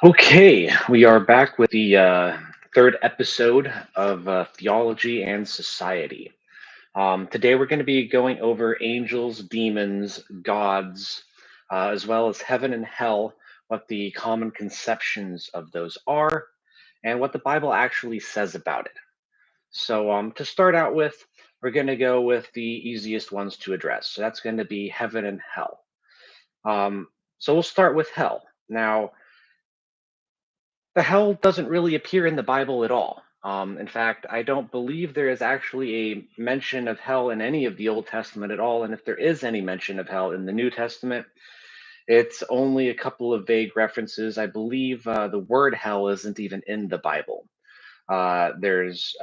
Okay, we are back with the third episode of Theology and Society. Today we're going to be going over angels, demons, gods, as well as heaven and hell, what the common conceptions of those are, and what the Bible actually says about it. So, to start out with, we're going to go with the easiest ones to address. So, that's going to be heaven and hell. Um, so, we'll start with hell. Now, the hell doesn't really appear in the Bible at all. In fact, I don't believe there is actually a mention of hell in any of the Old Testament at all. And if there is any mention of hell in the New Testament, it's only a couple of vague references. I believe the word hell isn't even in the Bible. There's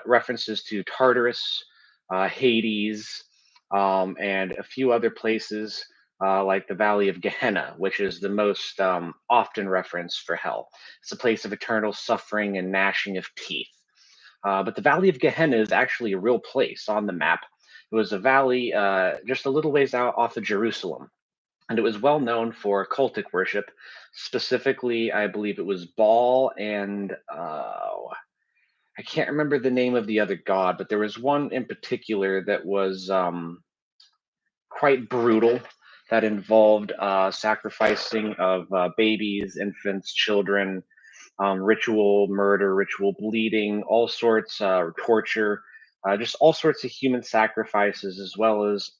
references to Tartarus, Hades, and a few other places like the Valley of Gehenna, which is the most often referenced for hell. It's a place of eternal suffering and gnashing of teeth. But the Valley of Gehenna is actually a real place on the map. It was a valley just a little ways out off of Jerusalem, and it was well known for cultic worship. Specifically, I believe it was Baal and I can't remember the name of the other god, but there was one in particular that was quite brutal, that involved sacrificing of babies, infants, children, ritual murder, ritual bleeding, all sorts, torture, just all sorts of human sacrifices, as well as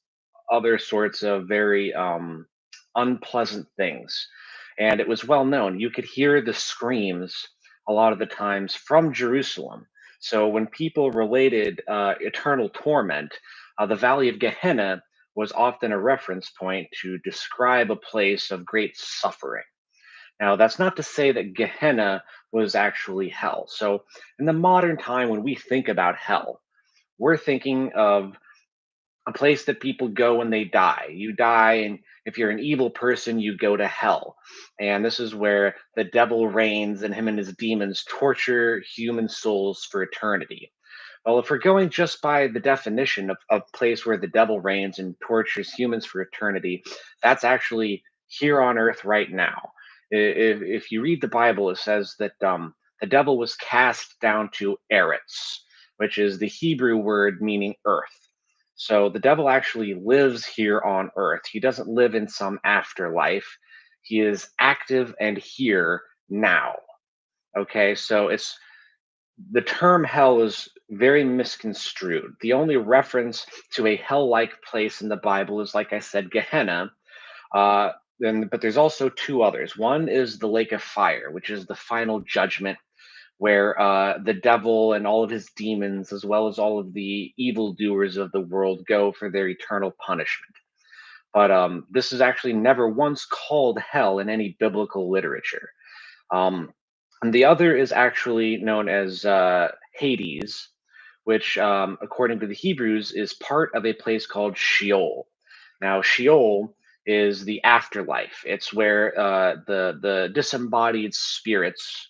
other sorts of very unpleasant things. And it was well known. You could hear the screams a lot of the times from Jerusalem. So when people related eternal torment, the Valley of Gehenna was often a reference point to describe a place of great suffering. Now, that's not to say that Gehenna was actually hell. So, in the modern time, when we think about hell, we're thinking of a place that people go when they die. You die, and if you're an evil person, you go to hell. And this is where the devil reigns, and him and his demons torture human souls for eternity. Well, if we're going just by the definition of place where the devil reigns and tortures humans for eternity, that's actually here on earth right now. If you read the Bible, it says that the devil was cast down to Eretz, which is the Hebrew word meaning earth. So the devil actually lives here on earth. He doesn't live in some afterlife. He is active and here now. Okay, so it's the term hell is very misconstrued. The only reference to a hell-like place in the Bible is, like I said, Gehenna. Uh, but there's also two others. One is the lake of fire, which is the final judgment, where the devil and all of his demons, as well as all of the evildoers of the world, go for their eternal punishment. But this is actually never once called hell in any biblical literature. Um, and the other is actually known as Hades, which, according to the Hebrews, is part of a place called Sheol. Now, Sheol is the afterlife. It's where the disembodied spirits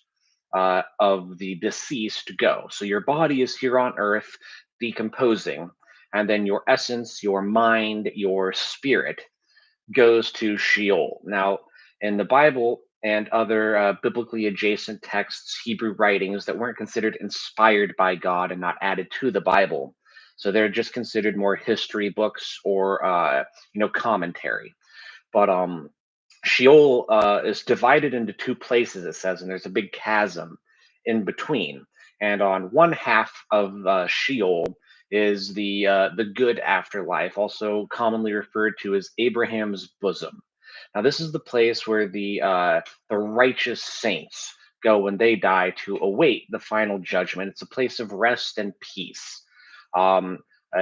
of the deceased go. So your body is here on earth decomposing, and then your essence, your mind, your spirit goes to Sheol. Now, in the Bible and other biblically adjacent texts, Hebrew writings that weren't considered inspired by God and not added to the Bible, so they're just considered more history books or commentary. But Sheol is divided into two places, it says, and there's a big chasm in between. And on one half of Sheol is the good afterlife, also commonly referred to as Abraham's bosom. Now, this is the place where the righteous saints go when they die to await the final judgment. It's a place of rest and peace.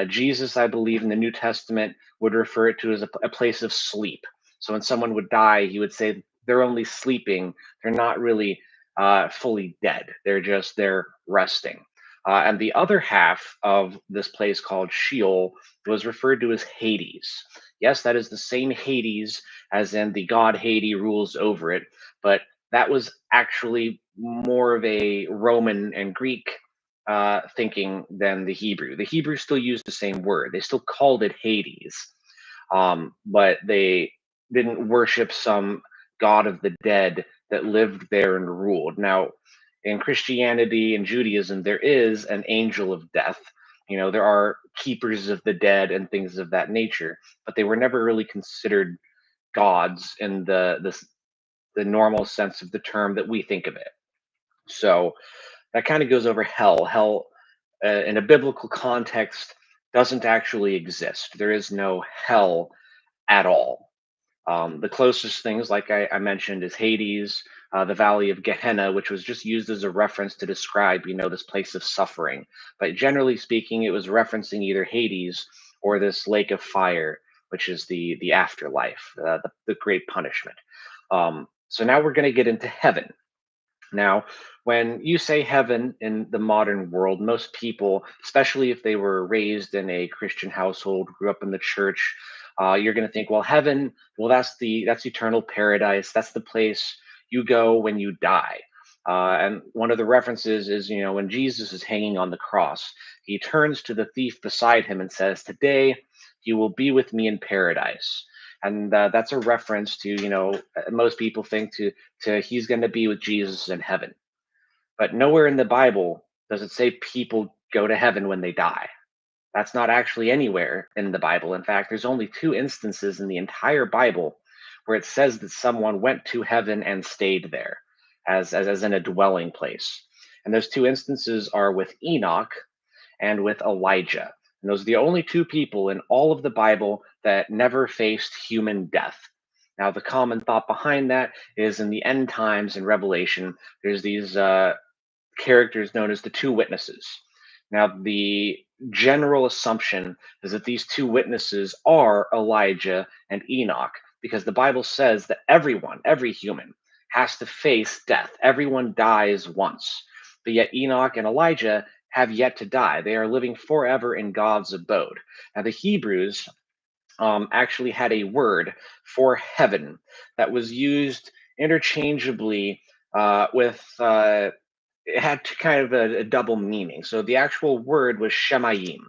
Jesus, I believe, in the New Testament would refer it to as a place of sleep. So when someone would die, he would say they're only sleeping; they're not really fully dead. They're resting. And the other half of this place called Sheol was referred to as Hades. Yes, that is the same Hades as in the god Hades rules over it, but that was actually more of a Roman and Greek thinking than the Hebrew. The Hebrew still used the same word. They still called it Hades, but they didn't worship some god of the dead that lived there and ruled. Now, in Christianity and Judaism, there is an angel of death. There are keepers of the dead and things of that nature, but they were never really considered gods in the normal sense of the term that we think of it. So that kind of goes over hell. Hell, in a biblical context, doesn't actually exist. There is no hell at all. The closest things, like I mentioned, is Hades, the Valley of Gehenna, which was just used as a reference to describe, this place of suffering. But generally speaking, it was referencing either Hades or this lake of fire, which is the afterlife, the great punishment. So now we're going to get into heaven. Now, when you say heaven in the modern world, most people, especially if they were raised in a Christian household, grew up in the church, you're going to think, well, heaven, well, that's eternal paradise. That's the place you go when you die. And one of the references is, when Jesus is hanging on the cross, he turns to the thief beside him and says, "Today you will be with me in paradise." And that's a reference to, most people think to he's going to be with Jesus in heaven. But nowhere in the Bible does it say people go to heaven when they die. That's not actually anywhere in the Bible. In fact, there's only two instances in the entire Bible where it says that someone went to heaven and stayed there as in a dwelling place. And those two instances are with Enoch and with Elijah. And those are the only two people in all of the Bible that never faced human death. Now, the common thought behind that is in the end times in Revelation, there's these characters known as the two witnesses. Now, the general assumption is that these two witnesses are Elijah and Enoch, because the Bible says that everyone, every human, has to face death. Everyone dies once. But yet, Enoch and Elijah have yet to die. They are living forever in God's abode. Now, the Hebrews actually had a word for heaven that was used interchangeably with it had kind of a double meaning. So the actual word was shemayim,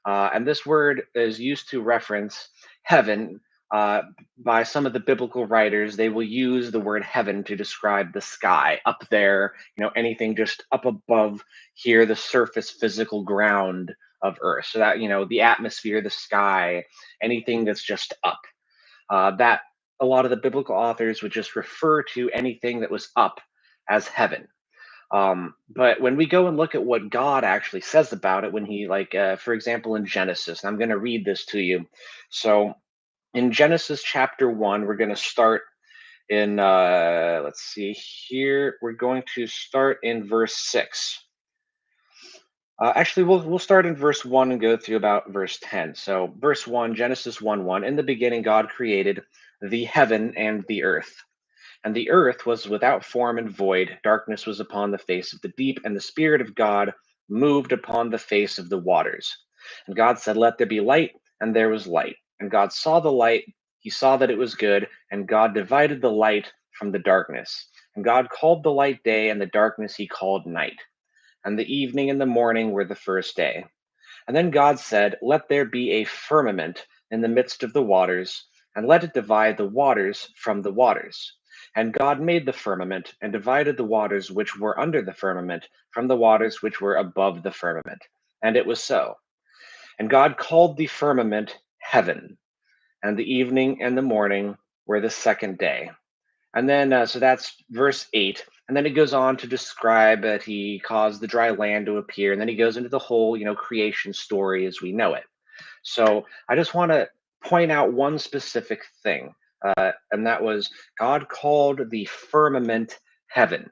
and this word is used to reference heaven. By some of the biblical writers, they will use the word heaven to describe the sky up there, anything just up above here, the surface physical ground of Earth. So that, the atmosphere, the sky, anything that's just up. That a lot of the biblical authors would just refer to anything that was up as heaven. But when we go and look at what God actually says about it, when he, for example, in Genesis, and I'm going to read this to you. So in Genesis chapter 1, we're going to start in, let's see here, we're going to start in verse 6. Actually, we'll start in verse 1 and go through about verse 10. So, verse 1, Genesis 1 1, in the beginning, God created the heaven and the earth. And the earth was without form and void. Darkness was upon the face of the deep, and the Spirit of God moved upon the face of the waters. And God said, "Let there be light," and there was light. And God saw the light, he saw that it was good, and God divided the light from the darkness. And God called the light day, and the darkness he called night. And the evening and the morning were the first day. And then God said, "Let there be a firmament in the midst of the waters, and let it divide the waters from the waters." And God made the firmament, and divided the waters which were under the firmament from the waters which were above the firmament. And it was so. And God called the firmament heaven, and the evening and the morning were the second day. And then, so that's verse 8. And then it goes on to describe that he caused the dry land to appear. And then he goes into the whole, creation story as we know it. So I just want to point out one specific thing, and that was God called the firmament heaven.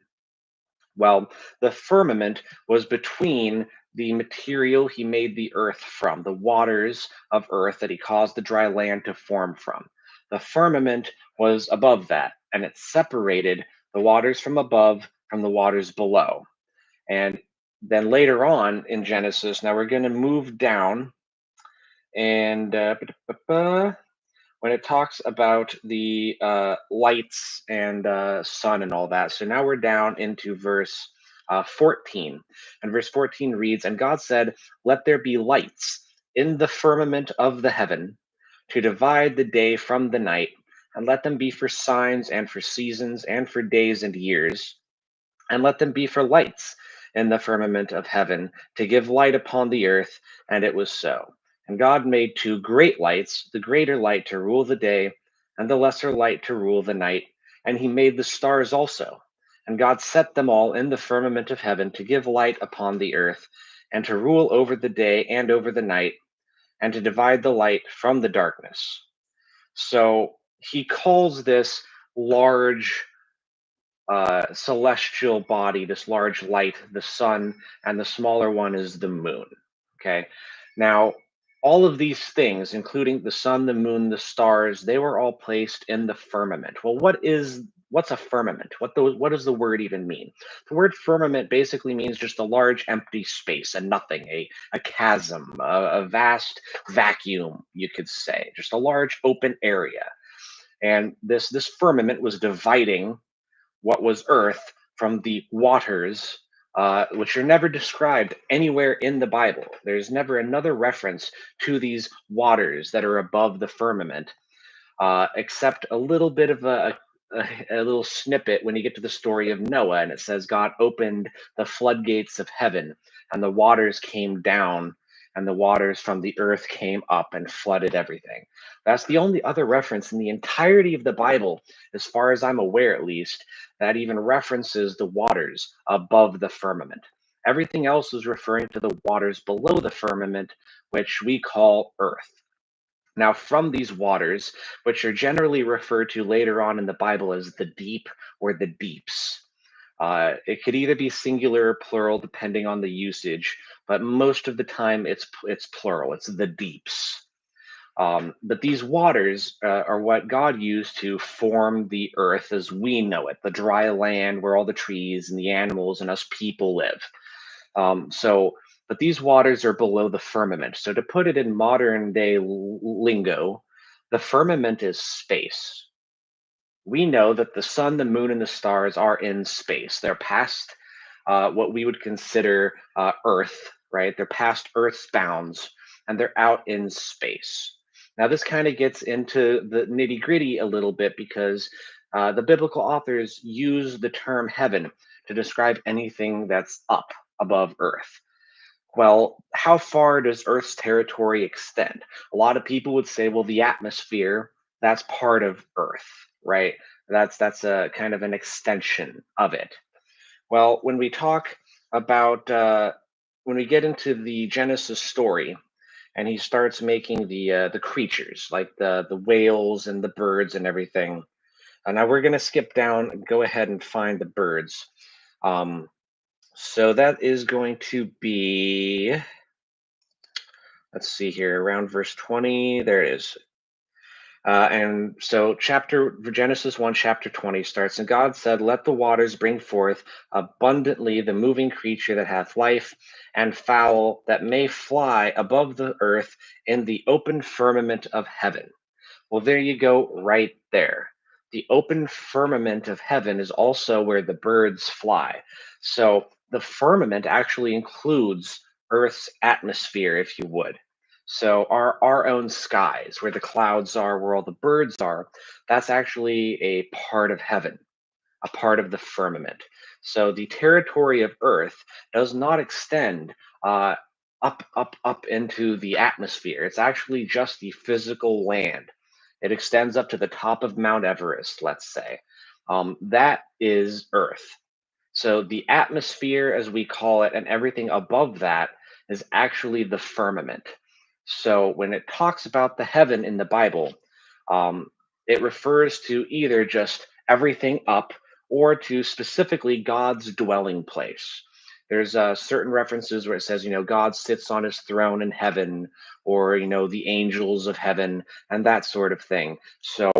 Well, the firmament was between the material he made the earth from, the waters of earth that he caused the dry land to form from. The firmament was above that, and it separated the waters from above from the waters below. And then later on in Genesis, now we're going to move down, and when it talks about the lights and sun and all that. So now we're down into verse 14. And verse 14 reads, "And God said, Let there be lights in the firmament of the heaven to divide the day from the night, and let them be for signs and for seasons and for days and years, and let them be for lights in the firmament of heaven, to give light upon the earth. And it was so. And God made two great lights, the greater light to rule the day, and the lesser light to rule the night. And he made the stars also. And God set them all in the firmament of heaven to give light upon the earth, and to rule over the day and over the night, and to divide the light from the darkness. So he calls this large celestial body, this large light, the sun, and the smaller one is the moon. Okay. Now, all of these things, including the sun, the moon, the stars, they were all placed in the firmament. Well, what's a firmament? What does the word even mean? The word firmament basically means just a large empty space, a nothing, a chasm, a vast vacuum, you could say, just a large open area. And this firmament was dividing what was earth from the waters, which are never described anywhere in the Bible. There's never another reference to these waters that are above the firmament, except a little bit of a little snippet when you get to the story of Noah, and it says God opened the floodgates of heaven, and the waters came down, and the waters from the earth came up and flooded everything. That's the only other reference in the entirety of the Bible, as far as I'm aware at least, that even references the waters above the firmament. Everything else is referring to the waters below the firmament, which we call earth. Now, from these waters, which are generally referred to later on in the Bible as the deep or the deeps, it could either be singular or plural depending on the usage, but most of the time it's plural. It's the deeps. But these waters are what God used to form the earth as we know it, the dry land where all the trees and the animals and us people live. But these waters are below the firmament. So to put it in modern day lingo, the firmament is space. We know that the sun, the moon, and the stars are in space. They're past what we would consider Earth, right? They're past Earth's bounds, and they're out in space. Now, this kind of gets into the nitty gritty a little bit because the biblical authors use the term heaven to describe anything that's up above Earth. Well, how far does Earth's territory extend? A lot of people would say, well, the atmosphere, that's part of Earth, right? That's a kind of an extension of it. Well, when we talk about when we get into the Genesis story, and he starts making the creatures like the whales and the birds and everything. And now we're gonna skip down and go ahead and find the birds. Um, so that is going to be, let's see here, around verse 20. There it is. And so, Genesis 1, chapter 20 starts, and God said, let the waters bring forth abundantly the moving creature that hath life, and fowl that may fly above the earth in the open firmament of heaven. Well, there you go, right there. The open firmament of heaven is also where the birds fly. So the firmament actually includes Earth's atmosphere, if you would. So our own skies, where the clouds are, where all the birds are, that's actually a part of heaven, a part of the firmament. So the territory of Earth does not extend up into the atmosphere. It's actually just the physical land. It extends up to the top of Mount Everest, let's say. That is Earth. So the atmosphere, as we call it, and everything above that is actually the firmament. So when it talks about the heaven in the Bible, um, it refers to either just everything up or to specifically God's dwelling place. There's certain references where it says, God sits on his throne in heaven, or, the angels of heaven, and that sort of thing. So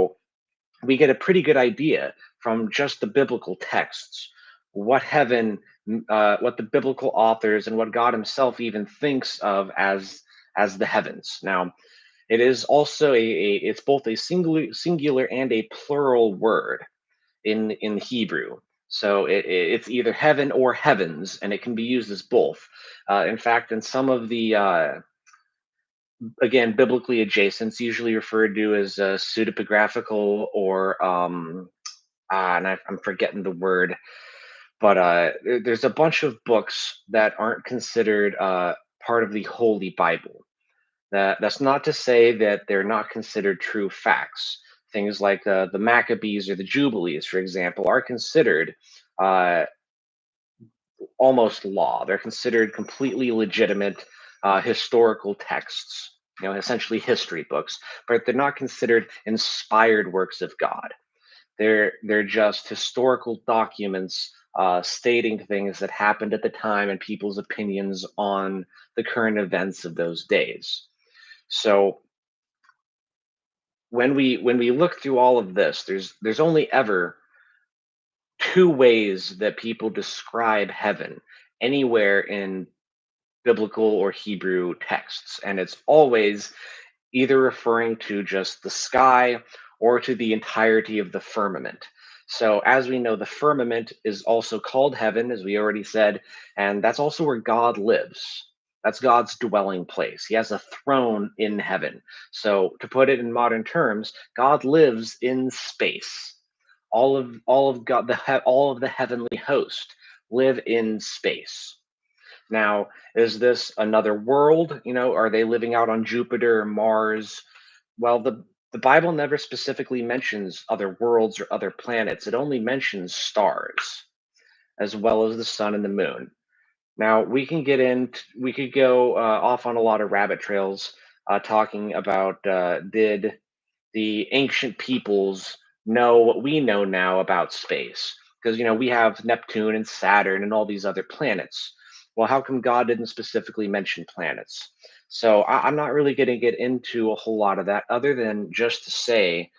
we get a pretty good idea from just the biblical texts what heaven, what the biblical authors and what God himself even thinks of as the heavens. Now, it is also it's both a singular and a plural word in Hebrew. So it's either heaven or heavens, and it can be used as both. In fact, in some of the again, biblically adjacent. It's usually referred to as pseudepigraphical or I'm forgetting the word, but there's a bunch of books that aren't considered part of the Holy Bible. That's not to say that they're not considered true facts. Things like the Maccabees or the Jubilees, for example, are considered uh, almost law. They're considered completely legitimate historical texts, essentially history books, but they're not considered inspired works of God. They're just historical documents stating things that happened at the time and people's opinions on the current events of those days. So when we look through all of this, there's only ever two ways that people describe heaven anywhere in biblical or Hebrew texts, and it's always either referring to just the sky or to the entirety of the firmament. So, as we know, the firmament is also called heaven, as we already said, and that's also where God lives. That's God's dwelling place. He has a throne in heaven. So, to put it in modern terms, God lives in space. All of God, all of the heavenly host live in space. Now, is this another world? Are they living out on Jupiter or Mars? Well, the Bible never specifically mentions other worlds or other planets. It only mentions stars, as well as the sun and the moon. Now, we could go off on a lot of rabbit trails talking about did the ancient peoples know what we know now about space? Because, we have Neptune and Saturn and all these other planets. Well, how come God didn't specifically mention planets? So I'm not really going to get into a whole lot of that, other than just to say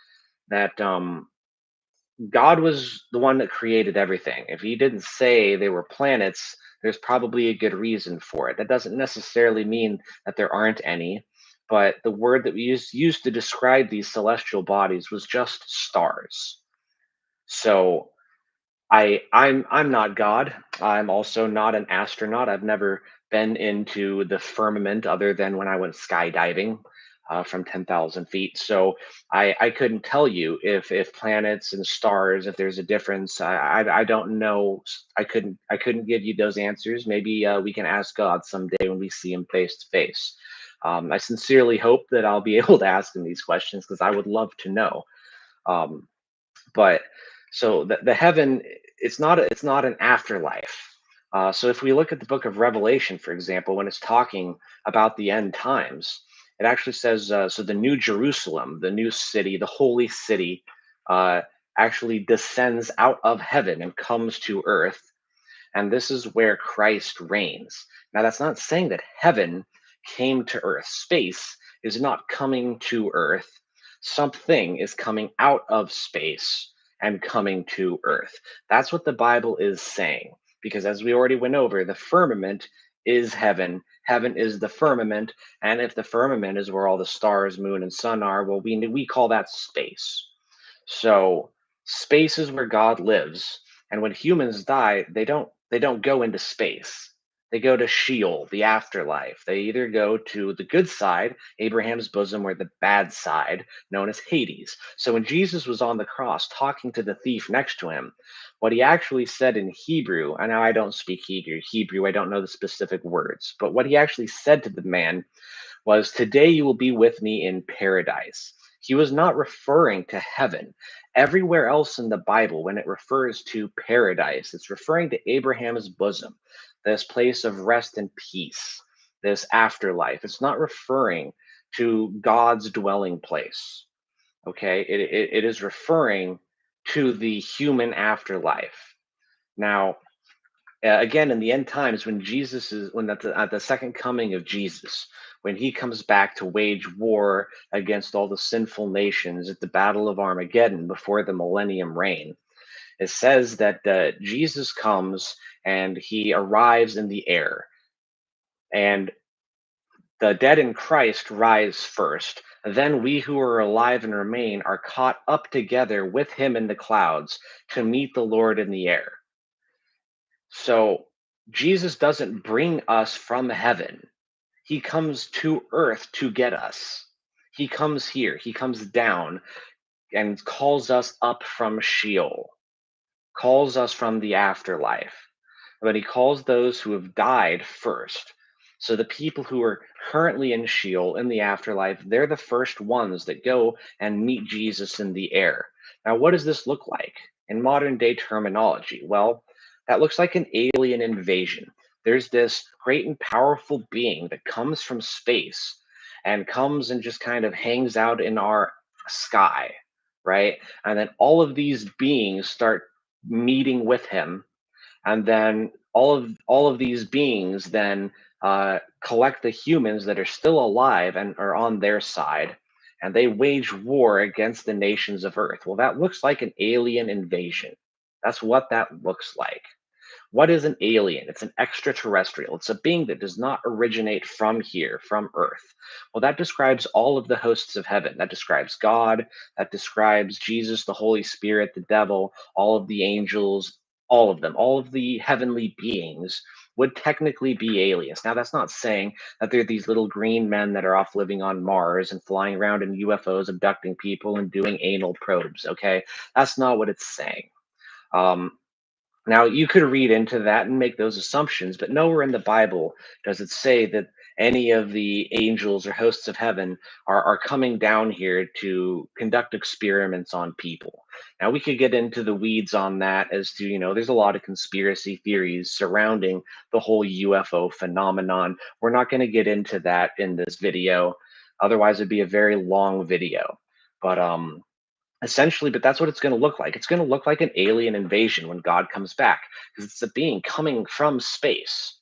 that God was the one that created everything. If he didn't say they were planets, there's probably a good reason for it. That doesn't necessarily mean that there aren't any, but the word that we used to describe these celestial bodies was just stars. So I'm not God. I'm also not an astronaut. I've never been into the firmament other than when I went skydiving from 10,000 feet. So I couldn't tell you if planets and stars, if there's a difference. I don't know. I couldn't give you those answers. Maybe we can ask God someday when we see him face to face. I sincerely hope that I'll be able to ask him these questions because I would love to know. Um, but so the heaven, it's not an afterlife. So if we look at the book of Revelation, for example, when it's talking about the end times, it actually says, so the new Jerusalem, the new city, the holy city, uh, actually descends out of heaven and comes to earth, and this is where Christ reigns. Now, that's not saying that heaven came to earth. Space is not coming to earth. Something is coming out of space and coming to earth. That's what the Bible is saying. Because as we already went over, the firmament is heaven. Heaven is the firmament. And if the firmament is where all the stars, moon, and sun are, well, we call that space. So space is where God lives, and when humans die, they don't go into space. They go to Sheol, the afterlife. They either go to the good side, Abraham's bosom, or the bad side, known as Hades. So when Jesus was on the cross talking to the thief next to him, what he actually said in Hebrew, I know I don't speak Hebrew, I don't know the specific words, but what he actually said to the man was, "Today you will be with me in paradise." He was not referring to heaven. Everywhere else in the Bible, when it refers to paradise, it's referring to Abraham's bosom, this place of rest and peace, this afterlife. It's not referring to God's dwelling place. Okay, it is referring to the human afterlife. Now, again, in the end times, when Jesus is when at the second coming of Jesus, when he comes back to wage war against all the sinful nations at the battle of Armageddon before the millennium reign, it says that Jesus comes and he arrives in the air, and the dead in Christ rise first. Then we who are alive and remain are caught up together with him in the clouds to meet the Lord in the air. So Jesus doesn't bring us from heaven. He comes to earth to get us. He comes here, he comes down and calls us up from Sheol, calls us from the afterlife, but he calls those who have died first. So the people who are currently in Sheol in the afterlife, they're the first ones that go and meet Jesus in the air. Now, what does this look like in modern day terminology? Well, that looks like an alien invasion. There's this great and powerful being that comes from space and comes and just kind of hangs out in our sky, right? And then all of these beings start meeting with him, and then all of these beings then collect the humans that are still alive and are on their side, and they wage war against the nations of earth. Well, that looks like an alien invasion. That's what that looks like. What is an alien? It's an extraterrestrial. It's a being that does not originate from here, from Earth. Well, that describes all of the hosts of heaven. That describes God. That describes Jesus, the Holy Spirit, the devil, all of the angels, all of them, all of the heavenly beings would technically be aliens. Now, that's not saying that they're these little green men that are off living on Mars and flying around in UFOs, abducting people and doing anal probes, okay? That's not what it's saying. Um, Now, you could read into that and make those assumptions, but nowhere in the Bible does it say that any of the angels or hosts of heaven are coming down here to conduct experiments on people. Now, we could get into the weeds on that as to, there's a lot of conspiracy theories surrounding the whole UFO phenomenon. We're not going to get into that in this video. Otherwise, it'd be a very long video. But essentially, but that's what it's going to look like. It's going to look like an alien invasion when God comes back, because it's a being coming from space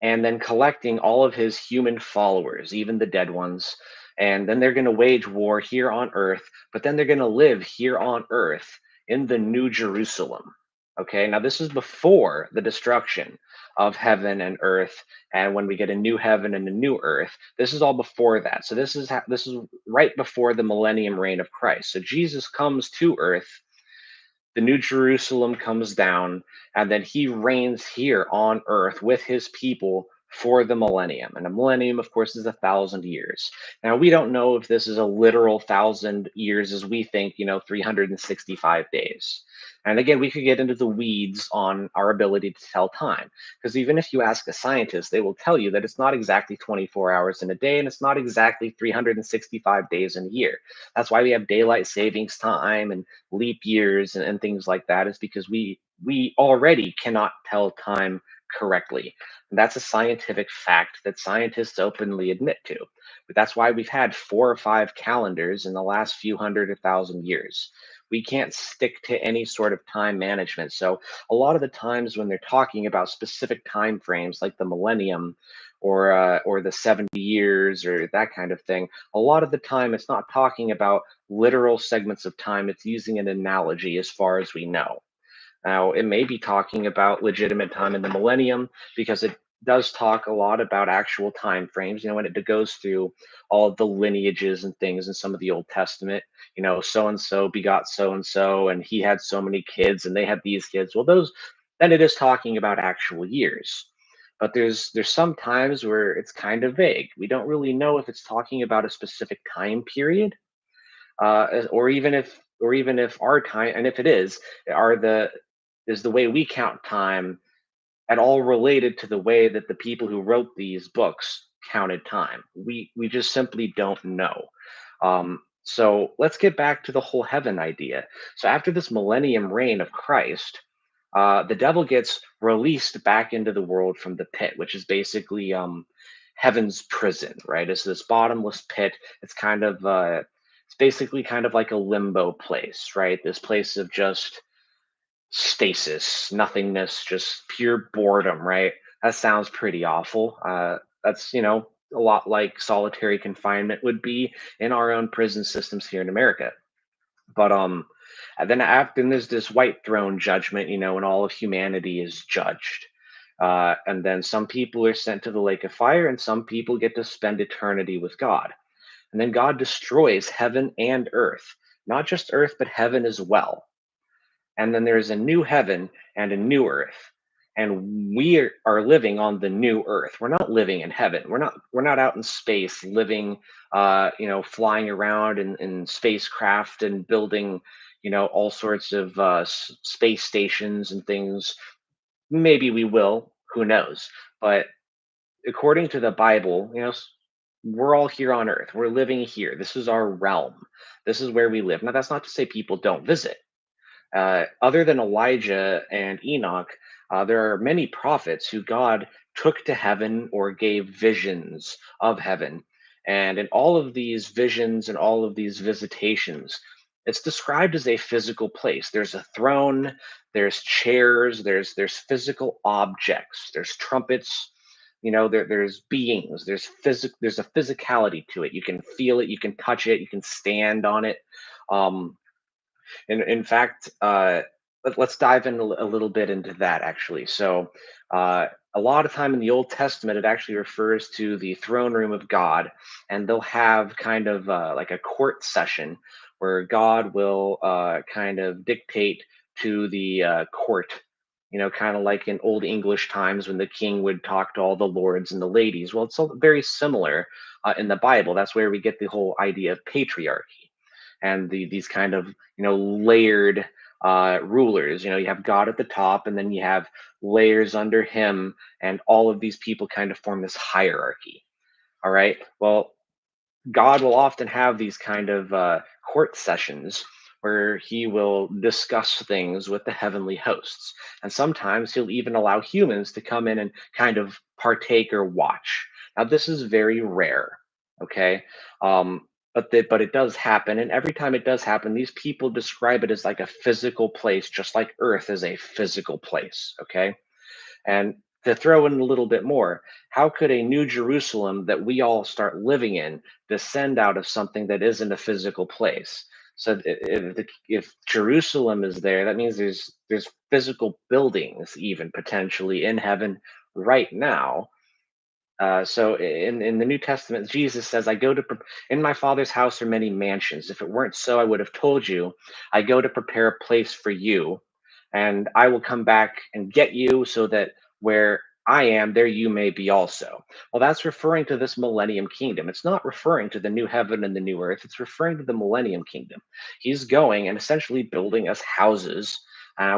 and then collecting all of his human followers, even the dead ones. And then they're going to wage war here on earth, but then they're going to live here on earth in the New Jerusalem. Okay, now this is before the destruction of heaven and earth, and when we get a new heaven and a new earth, this is all before that. So this is right before the millennium reign of Christ. So Jesus comes to earth, the New Jerusalem comes down, and then he reigns here on earth with his people for the millennium. And a millennium, of course, is 1,000 years. Now, we don't know if this is a literal 1,000 years as we think, 365 days. And again, we could get into the weeds on our ability to tell time. Because even if you ask a scientist, they will tell you that it's not exactly 24 hours in a day and it's not exactly 365 days in a year. That's why we have daylight savings time and leap years and things like that, is because we already cannot tell time correctly. And that's a scientific fact that scientists openly admit to. But that's why we've had 4 or 5 calendars in the last few hundred or thousand years. We can't stick to any sort of time management. So a lot of the times when they're talking about specific time frames like the millennium or the 70 years or that kind of thing, a lot of the time it's not talking about literal segments of time. It's using an analogy as far as we know. Now, it may be talking about legitimate time in the millennium because it does talk a lot about actual time frames, when it goes through all of the lineages and things in some of the Old Testament, so and so begot so and he had so many kids and they had these kids. Well, those then it is talking about actual years. But there's some times where it's kind of vague. We don't really know if it's talking about a specific time period, or even if our time, and if it is, are the is the way we count time at all related to the way that the people who wrote these books counted time? We just simply don't know. So let's get back to the whole heaven idea. So after this millennium reign of Christ, the devil gets released back into the world from the pit, which is basically heaven's prison, right? It's this bottomless pit. It's basically kind of like a limbo place, right? This place of just stasis, nothingness, just pure boredom, right? That sounds pretty awful. That's a lot like solitary confinement would be in our own prison systems here in America. But and then after there's this white throne judgment, when all of humanity is judged. And then some people are sent to the lake of fire, and some people get to spend eternity with God. And then God destroys heaven and earth, not just earth, but heaven as well. And then there's a new heaven and a new earth. and are living on the new earth. We're not living in heaven. We're not out in space living, flying around in spacecraft and building, all sorts of space stations and things. Maybe we will, who knows? But according to the Bible, we're all here on earth. We're living here. This is our realm. This is where we live. Now, that's not to say people don't visit. Other than Elijah and Enoch, there are many prophets who God took to heaven or gave visions of heaven. And in all of these visions and all of these visitations, it's described as a physical place. There's a throne, there's chairs, there's physical objects, there's trumpets. There's beings, there's a physicality to it. You can feel it, you can touch it, you can stand on it. Um, in fact, let's dive in a little bit into that actually. So, a lot of time in the Old Testament, it actually refers to the throne room of God, and they'll have kind of like a court session where God will kind of dictate to the court. Kind of like in Old English times when the king would talk to all the lords and the ladies. Well, it's all very similar in the Bible. That's where we get the whole idea of patriarchy and these kind of layered rulers. You have God at the top, and then you have layers under him, and all of these people kind of form this hierarchy. All right. Well, God will often have these kind of court sessions where he will discuss things with the heavenly hosts. And sometimes he'll even allow humans to come in and kind of partake or watch. Now, this is very rare, okay? But it does happen. And every time it does happen, these people describe it as like a physical place, just like Earth is a physical place, okay? And to throw in a little bit more, how could a new Jerusalem that we all start living in descend out of something that isn't a physical place? So if Jerusalem is there, that means there's physical buildings even potentially in heaven right now. So in the New Testament, Jesus says, "I go to in my Father's house are many mansions. If it weren't so, I would have told you. I go to prepare a place for you, and I will come back and get you, so that where I am, there you may be also." Well, that's referring to this millennium kingdom. It's not referring to the new heaven and the new earth. It's referring to the millennium kingdom. He's going and essentially building us houses.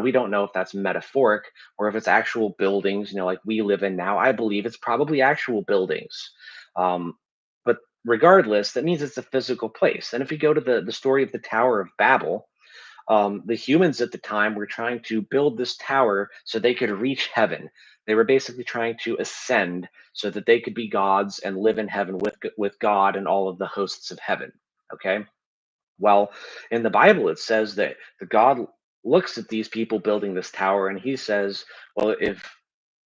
We don't know if that's metaphoric or if it's actual buildings, like we live in now. I believe it's probably actual buildings. But regardless, that means it's a physical place. And if we go to the story of the Tower of Babel, the humans at the time were trying to build this tower so they could reach heaven. They were basically trying to ascend so that they could be gods and live in heaven with God and all of the hosts of heaven. Okay. Well, in the Bible, it says that the God looks at these people building this tower and he says, well, if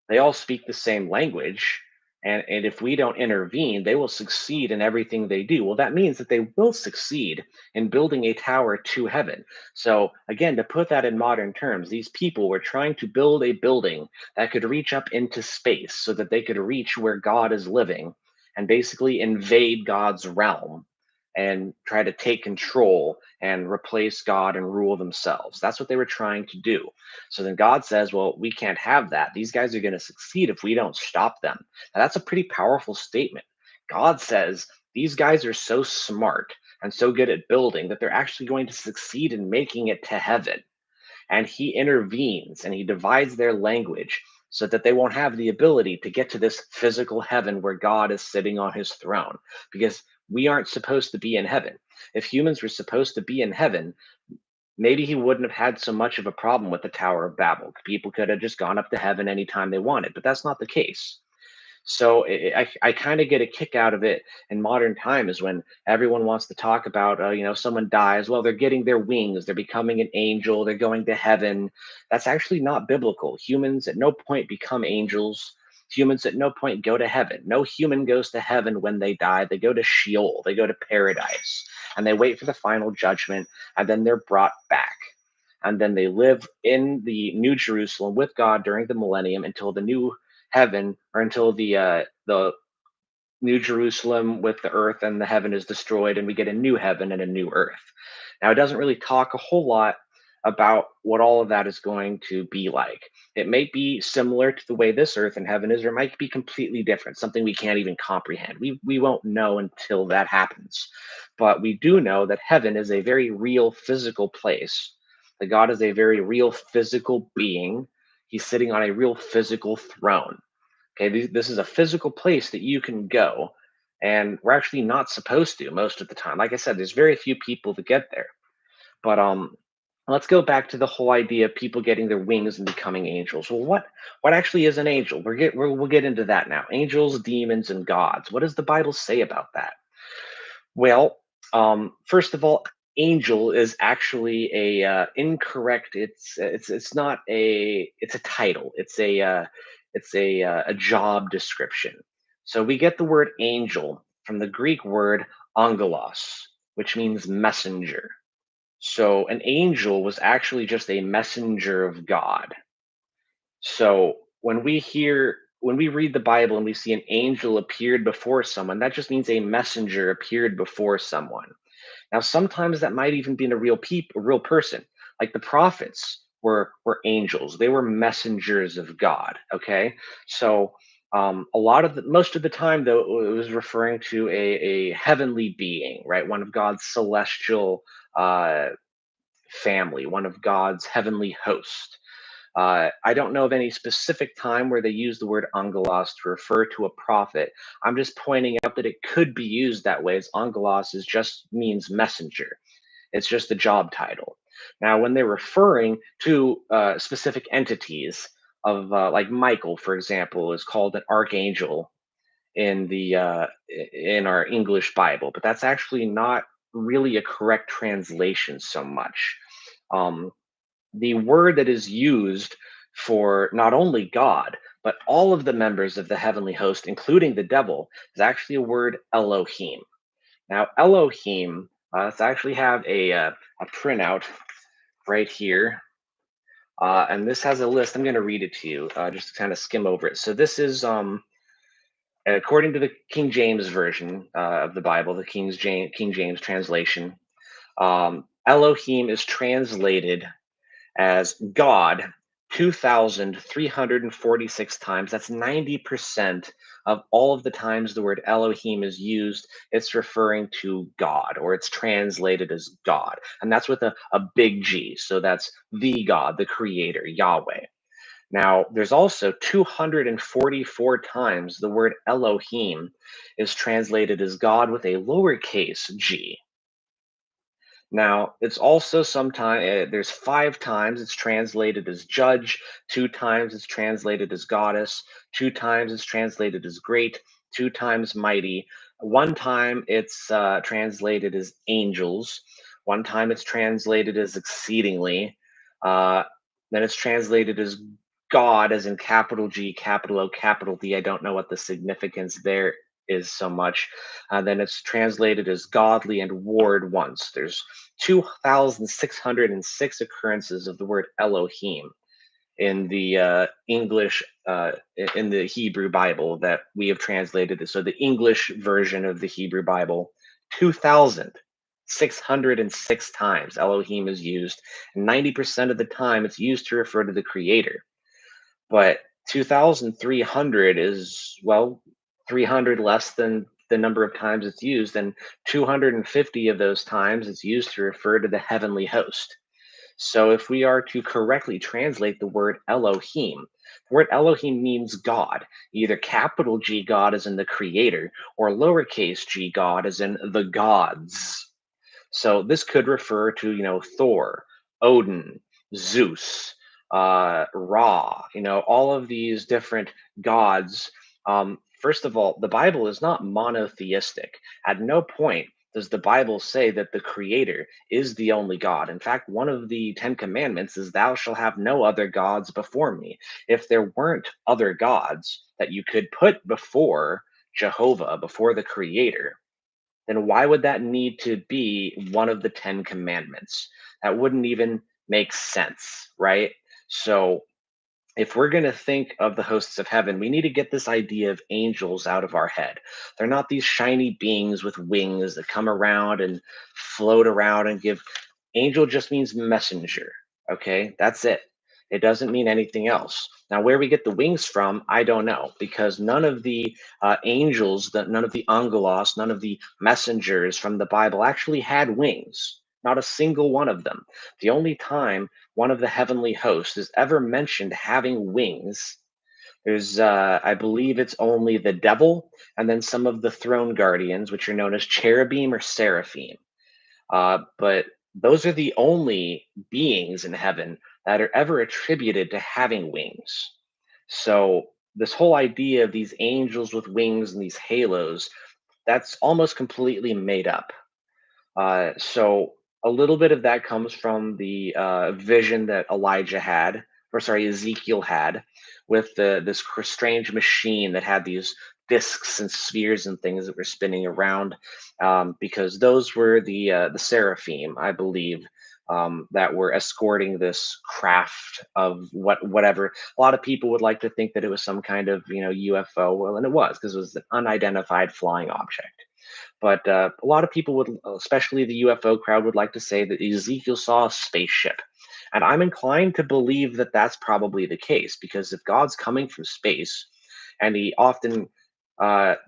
they all speak the same language, and if we don't intervene, they will succeed in everything they do. Well, that means that they will succeed in building a tower to heaven. So, again, to put that in modern terms, these people were trying to build a building that could reach up into space so that they could reach where God is living and basically invade God's realm and try to take control and replace God and rule themselves. That's what they were trying to do. So then God says, well, we can't have that. These guys are going to succeed if we don't stop them. Now, that's a pretty powerful statement. God says these guys are so smart and so good at building that they're actually going to succeed in making it to heaven. And he intervenes and he divides their language so that they won't have the ability to get to this physical heaven where God is sitting on his throne, because we aren't supposed to be in heaven. If humans were supposed to be in heaven, maybe he wouldn't have had so much of a problem with the Tower of Babel. People could have just gone up to heaven anytime they wanted, but that's not the case. So I kind of get a kick out of it in modern times when everyone wants to talk about, someone dies. Well, they're getting their wings. They're becoming an angel. They're going to heaven. That's actually not biblical. Humans at no point become angels. Humans at no point go to heaven. No human goes to heaven when they die. They go to Sheol. They go to paradise, and they wait for the final judgment, and then they're brought back. And then they live in the New Jerusalem with God during the millennium until the new heaven, or until the New Jerusalem with the earth and the heaven is destroyed, and we get a new heaven and a new earth. Now, it doesn't really talk a whole lot about what all of that is going to be like. It may be similar to the way this earth and heaven is, or it might be completely different, something we can't even comprehend. We won't know until that happens. But we do know that heaven is a very real physical place. That God is a very real physical being. He's sitting on a real physical throne. Okay, this is a physical place that you can go, and we're actually not supposed to most of the time. Like I said, there's very few people that get there. But let's go back to the whole idea of people getting their wings and becoming angels. Well, what actually is an angel? We'll get into that now. Angels, demons, and gods. What does the Bible say about that? Well, first of all, angel is actually a incorrect. It's not a. It's a title. It's a job description. So we get the word angel from the Greek word angelos, which means messenger. So an angel was actually just a messenger of God. So when we read the Bible and we see an angel appeared before someone, that just means a messenger appeared before someone. Now, sometimes that might even be a real person. Like the prophets were angels; they were messengers of God. Okay, so most of the time, though, it was referring to a heavenly being, right? One of God's celestial family, one of God's heavenly host. I don't know of any specific time where they use the word angelos to refer to a prophet. I'm just pointing out that it could be used that way, as angelos is just means messenger. It's just the job title. Now, when they're referring to specific entities of like Michael, for example, is called an archangel in our English Bible, but that's actually not really a correct translation so much. Um, the word that is used for not only God, but all of the members of the heavenly host, including the devil, is actually a word Elohim. Now, Elohim, let's actually have a printout right here. And this has a list. I'm going to read it to you just to kind of skim over it. So, this is according to the King James version of the Bible, the King James translation. Elohim is translated as God 2,346 times. That's 90% of all of the times the word Elohim is used. It's referring to God, or it's translated as God. And that's with a big G. So that's the God, the creator, Yahweh. Now, there's also 244 times the word Elohim is translated as God with a lowercase g. Now, it's also sometimes there's 5 times it's translated as judge, 2 times it's translated as goddess, 2 times it's translated as great, 2 times mighty. One time it's translated as angels. One time it's translated as exceedingly. Uh, then it's translated as God, as in capital G, capital O, capital D. I don't know what the significance there is so much. Then it's translated as godly and ward once. There's 2,606 occurrences of the word Elohim in the English, in the Hebrew Bible that we have translated. So the English version of the Hebrew Bible, 2,606 times Elohim is used. And 90% of the time it's used to refer to the Creator. But 2,300 is, well, 300 less than the number of times it's used, and 250 of those times it's used to refer to the heavenly host. So if we are to correctly translate the word Elohim, the word Elohim means God, either capital G God as in the creator, or lowercase g God as in the gods. So this could refer to, Thor, Odin, Zeus, Ra, all of these different gods. First of all, the Bible is not monotheistic. At no point does the Bible say that the Creator is the only God. In fact, one of the Ten Commandments is, "Thou shalt have no other gods before me." If there weren't other gods that you could put before Jehovah, before the Creator, then why would that need to be one of the Ten Commandments? That wouldn't even make sense, right? So, if we're going to think of the hosts of heaven, we need to get this idea of angels out of our head. They're not these shiny beings with wings that come around and float around and give. Angel just means messenger. Okay, that's it. It doesn't mean anything else. Now, where we get the wings from, I don't know, because none of the angels, none of the angelos, none of the messengers from the Bible actually had wings. Not a single one of them. The only time one of the heavenly hosts is ever mentioned having wings, I believe it's only the devil and then some of the throne guardians, which are known as cherubim or seraphim. But those are the only beings in heaven that are ever attributed to having wings. So, this whole idea of these angels with wings and these halos, that's almost completely made up. So a little bit of that comes from the vision that Elijah had, or sorry, Ezekiel had, with this strange machine that had these discs and spheres and things that were spinning around, because those were the seraphim, I believe. That were escorting this craft of whatever. A lot of people would like to think that it was some kind of UFO, well, and it was because it was an unidentified flying object. But a lot of people would, especially the UFO crowd, would like to say that Ezekiel saw a spaceship. And I'm inclined to believe that that's probably the case because if God's coming from space, and he often,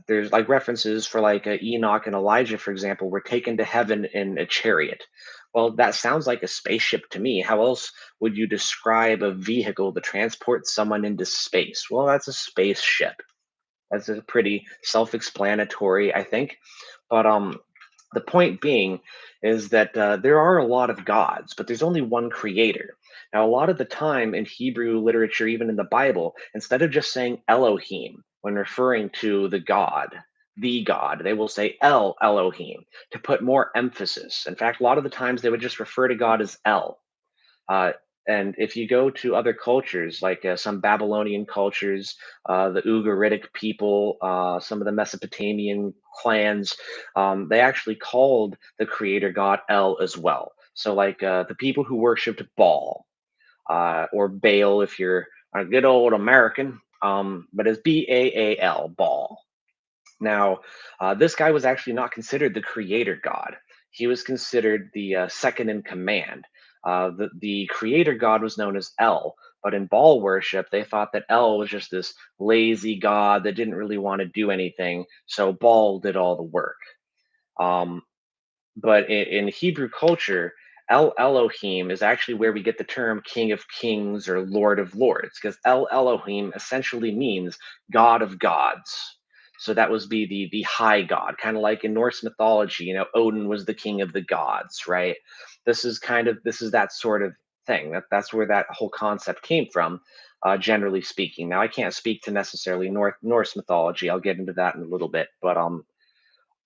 there's like references for like Enoch and Elijah, for example, were taken to heaven in a chariot. Well, that sounds like a spaceship to me. How else would you describe a vehicle to transport someone into space? Well, that's a spaceship. That's a pretty self-explanatory, I think. But the point being is that there are a lot of gods, but there's only one creator. Now, a lot of the time in Hebrew literature, even in the Bible, instead of just saying Elohim when referring to the God, they will say El Elohim to put more emphasis. In fact, a lot of the times they would just refer to God as El. Uh, and if you go to other cultures, like some Babylonian cultures, the Ugaritic people, some of the Mesopotamian clans, they actually called the creator god El as well. So, like the people who worshipped Baal or Baal, if you're a good old American, but it's Baal, Baal. Now, this guy was actually not considered the creator god. He was considered the second in command. The creator god was known as El, but in Baal worship, they thought that El was just this lazy god that didn't really want to do anything, so Baal did all the work. Um, but in Hebrew culture, El Elohim is actually where we get the term King of Kings or Lord of Lords, because El Elohim essentially means God of gods. So that was be the high god, kind of like in Norse mythology. Odin was the king of the gods, right? This is that sort of thing. That's where that whole concept came from, generally speaking. Now I can't speak to necessarily Norse mythology. I'll get into that in a little bit, but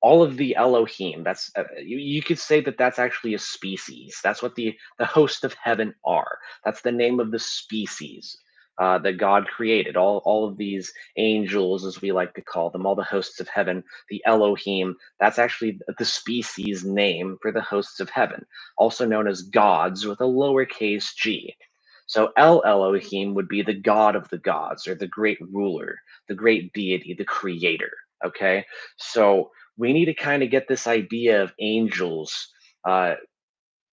all of the Elohim. That's you could say that that's actually a species. That's what the host of heaven are. That's the name of the species that God created. All of these angels, as we like to call them, all the hosts of heaven, the Elohim. That's actually the species name for the hosts of heaven, also known as gods with a lowercase g. So El Elohim would be the God of the gods, or the great ruler, the great deity, the creator. Okay, so we need to kind of get this idea of angels uh,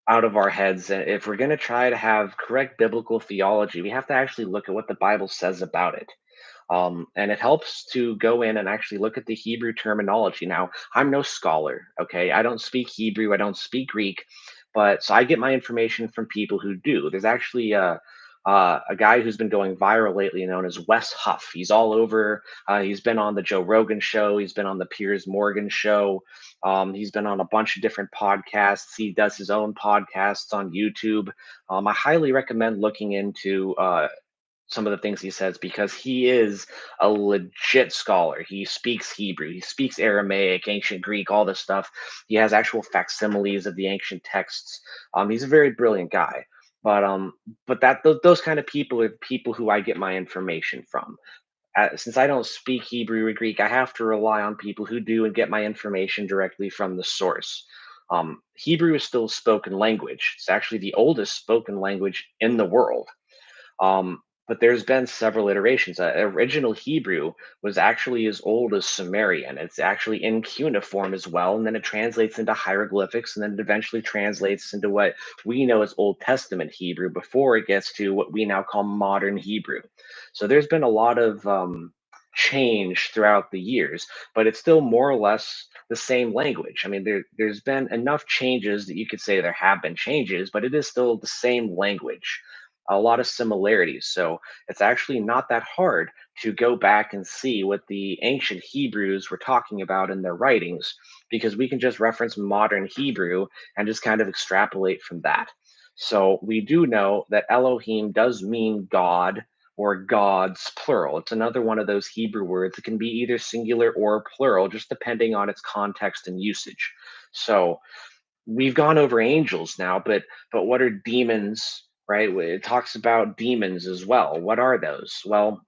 out of our heads. And if we're going to try to have correct biblical theology, we have to actually look at what the Bible says about it. And it helps to go in and actually look at the Hebrew terminology. Now, I'm no scholar, okay? I don't speak Hebrew, I don't speak Greek, but so I get my information from people who do. There's actually a guy who's been going viral lately known as Wes Huff. He's all over. He's been on the Joe Rogan show, he's been on the Piers Morgan show, he's been on a bunch of different podcasts. He does his own podcasts on YouTube. I highly recommend looking into some of the things he says because he is a legit scholar. He speaks Hebrew, he speaks Aramaic, ancient Greek, all this stuff. He has actual facsimiles of the ancient texts. He's a very brilliant guy. But those kind of people are people who I get my information from. Since I don't speak Hebrew or Greek, I have to rely on people who do and get my information directly from the source. Hebrew is still spoken language. It's actually the oldest spoken language in the world. but there's been several iterations. Original Hebrew was actually as old as Sumerian. It's actually in cuneiform as well, and then it translates into hieroglyphics, and then it eventually translates into what we know as Old Testament Hebrew before it gets to what we now call modern Hebrew. So there's been a lot of change throughout the years, but it's still more or less the same language. I mean, there's been enough changes that you could say there have been changes, but it is still the same language. A lot of similarities. So it's actually not that hard to go back and see what the ancient Hebrews were talking about in their writings, because we can just reference modern Hebrew and just kind of extrapolate from that. So we do know that Elohim does mean God or gods plural. It's another one of those Hebrew words. It can be either singular or plural, just depending on its context and usage. So we've gone over angels now, but what are demons, right? It talks about demons as well. What are those? Well,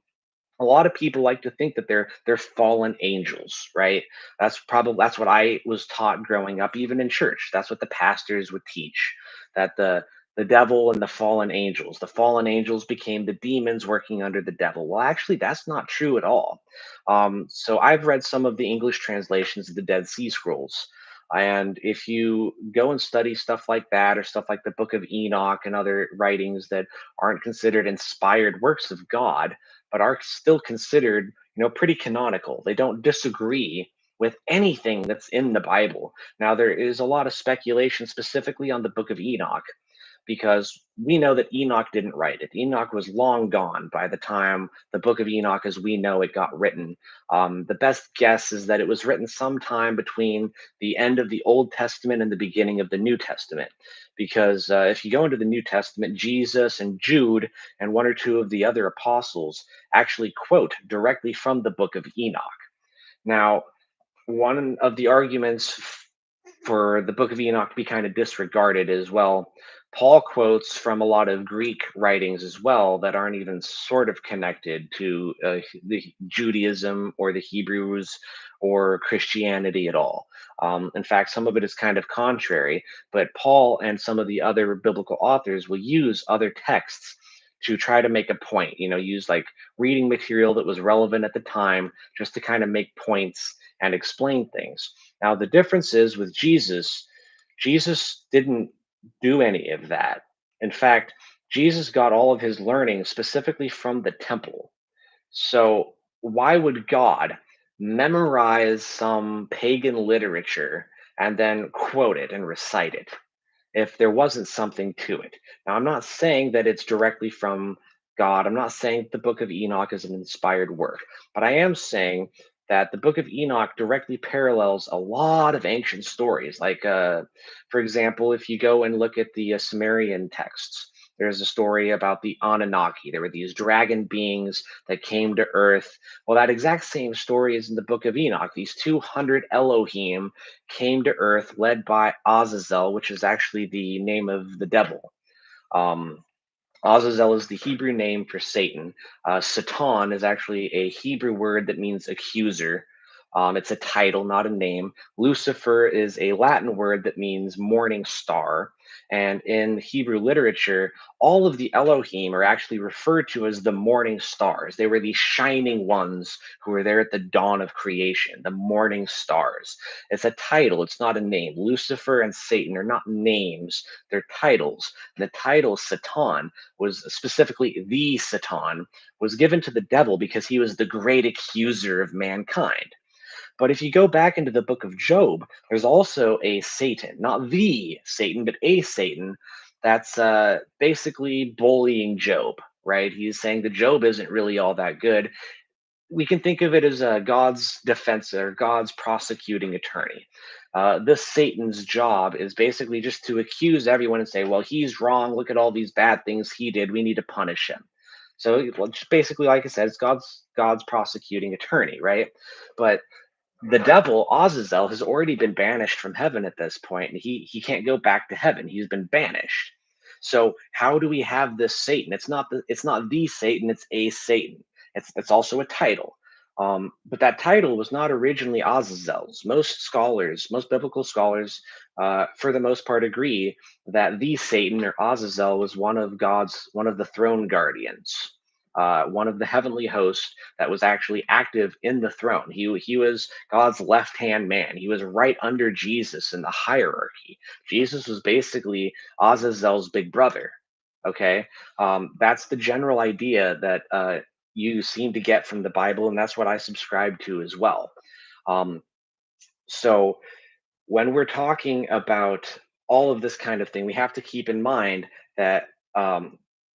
a lot of people like to think that they're fallen angels, right? That's what I was taught growing up, even in church. That's what the pastors would teach, that the devil and the fallen angels became the demons working under the devil. Well, actually, that's not true at all. So I've read some of the English translations of the Dead Sea Scrolls, and if you go and study stuff like that, or stuff like the Book of Enoch and other writings that aren't considered inspired works of God, but are still considered, pretty canonical. They don't disagree with anything that's in the Bible. Now, there is a lot of speculation specifically on the Book of Enoch, because we know that Enoch didn't write it. Enoch was long gone by the time the Book of Enoch, as we know it, got written. The best guess is that it was written sometime between the end of the Old Testament and the beginning of the New Testament. Because if you go into the New Testament, Jesus and Jude and one or two of the other apostles actually quote directly from the Book of Enoch. Now, one of the arguments for the Book of Enoch to be kind of disregarded is, well, Paul quotes from a lot of Greek writings as well that aren't even sort of connected to the Judaism or the Hebrews or Christianity at all. In fact, some of it is kind of contrary, but Paul and some of the other biblical authors will use other texts to try to make a point, use like reading material that was relevant at the time just to kind of make points and explain things. Now, the difference is with Jesus, Jesus didn't do any of that. In fact, Jesus got all of his learning specifically from the temple. So, why would God memorize some pagan literature and then quote it and recite it if there wasn't something to it? Now, I'm not saying that it's directly from God. I'm not saying the Book of Enoch is an inspired work, but I am saying that the Book of Enoch directly parallels a lot of ancient stories. Like, for example, if you go and look at the Sumerian texts, there's a story about the Anunnaki. There were these dragon beings that came to Earth. Well, that exact same story is in the Book of Enoch. These 200 Elohim came to Earth, led by Azazel, which is actually the name of the devil. Um, Azazel is the Hebrew name for Satan. Satan is actually a Hebrew word that means accuser. It's a title, not a name. Lucifer is a Latin word that means morning star. And in Hebrew literature, all of the Elohim are actually referred to as the morning stars. They were these shining ones who were there at the dawn of creation, the morning stars. It's a title, it's not a name. Lucifer and Satan are not names, they're titles. The title Satan was specifically the Satan, was given to the devil because he was the great accuser of mankind. But if you go back into the book of Job, there's also a Satan, not the Satan, but a Satan that's basically bullying Job, right? He's saying that Job isn't really all that good. We can think of it as God's defense or God's prosecuting attorney. This Satan's job is basically just to accuse everyone and say, well, he's wrong. Look at all these bad things he did. We need to punish him. So, well, just basically, like I said, it's God's prosecuting attorney, right? But the devil, Azazel, has already been banished from heaven at this point, and he can't go back to heaven. He's been banished. So how do we have this Satan? It's not the Satan, it's a Satan. It's also a title. But that title was not originally Azazel's. Most biblical scholars, for the most part, agree that the Satan or Azazel was one of the throne guardians. one of the heavenly hosts that was actually active in the throne. He was God's left hand man. He was right under Jesus in the hierarchy. Jesus was basically Azazel's big brother. Okay, that's the general idea that you seem to get from the Bible, and that's what I subscribe to as well. Um, so when we're talking about all of this kind of thing, we have to keep in mind that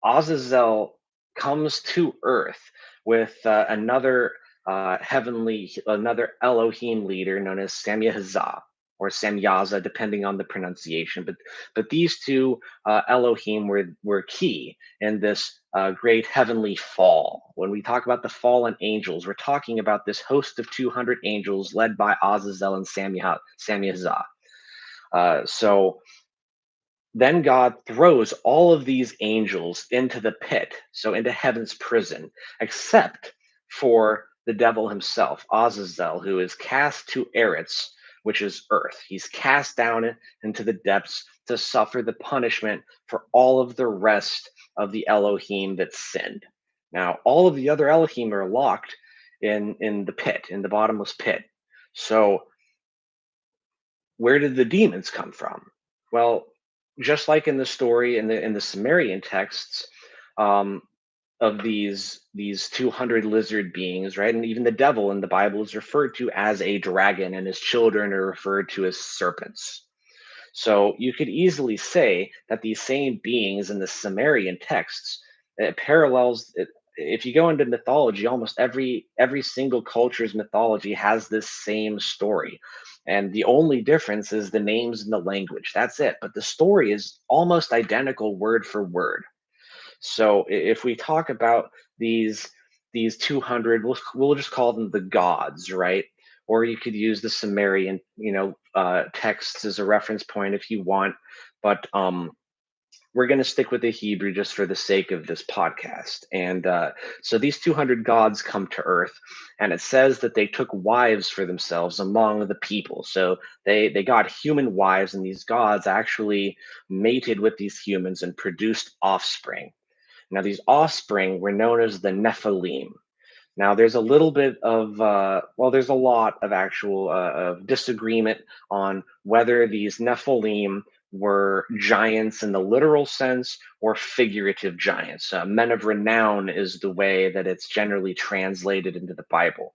Azazel comes to Earth with another Elohim leader known as Samyaza or Samyaza, depending on the pronunciation. But these two Elohim were key in this great heavenly fall. When we talk about the fallen angels, we're talking about this host of 200 angels led by Azazel and Samyaza. So then God throws all of these angels into the pit, so into heaven's prison, except for the devil himself, Azazel, who is cast to Eretz, which is earth. He's cast down into the depths to suffer the punishment for all of the rest of the Elohim that sinned. Now, all of the other Elohim are locked in the pit, in the bottomless pit. So where did the demons come from? Well, just like in the story in the Sumerian texts um, of these 200 lizard beings, right? And even the devil in the Bible is referred to as a dragon, and his children are referred to as serpents. So you could easily say that these same beings in the Sumerian texts parallels. If you go into mythology, almost every single culture's mythology has this same story, and the only difference is the names and the language. That's it. But the story is almost identical, word for word. So if we talk about these 200, we'll just call them the gods, right? Or you could use the Sumerian, texts as a reference point if you want. But we're going to stick with the Hebrew just for the sake of this podcast. And so these 200 gods come to Earth, and it says that they took wives for themselves among the people. So they got human wives, and these gods actually mated with these humans and produced offspring. Now, these offspring were known as the Nephilim. Now, there's a little bit of, there's a lot of actual of disagreement on whether these Nephilim were giants in the literal sense or figurative giants. Men of renown is the way that it's generally translated into the Bible.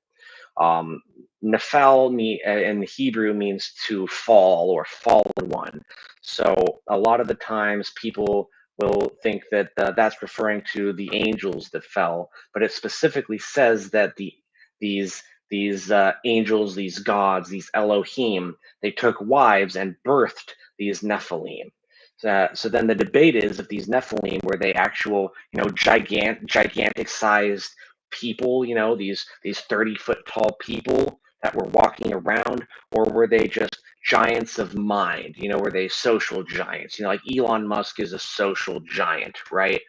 Um, in Hebrew means to fall or fallen one. So a lot of the times people will think that that's referring to the angels that fell, but it specifically says that these angels, these gods, these Elohim, they took wives and birthed these Nephilim. So then the debate is if these Nephilim were they actual, gigantic sized people, these 30-foot tall people that were walking around, or were they just giants of mind? Were they social giants? Like Elon Musk is a social giant, right?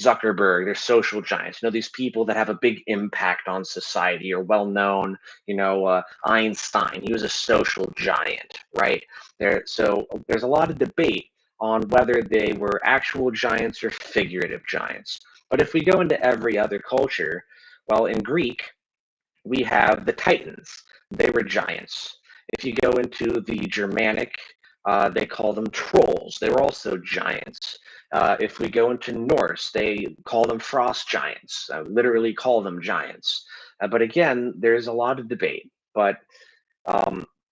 Zuckerberg, they're social giants. These people that have a big impact on society are well known. Einstein, he was a social giant, right? So there's a lot of debate on whether they were actual giants or figurative giants. But if we go into every other culture, well, in Greek, we have the Titans. They were giants. If you go into the Germanic, they call them trolls. They were also giants. If we go into Norse, they call them frost giants, literally call them giants. But again, there's a lot of debate. But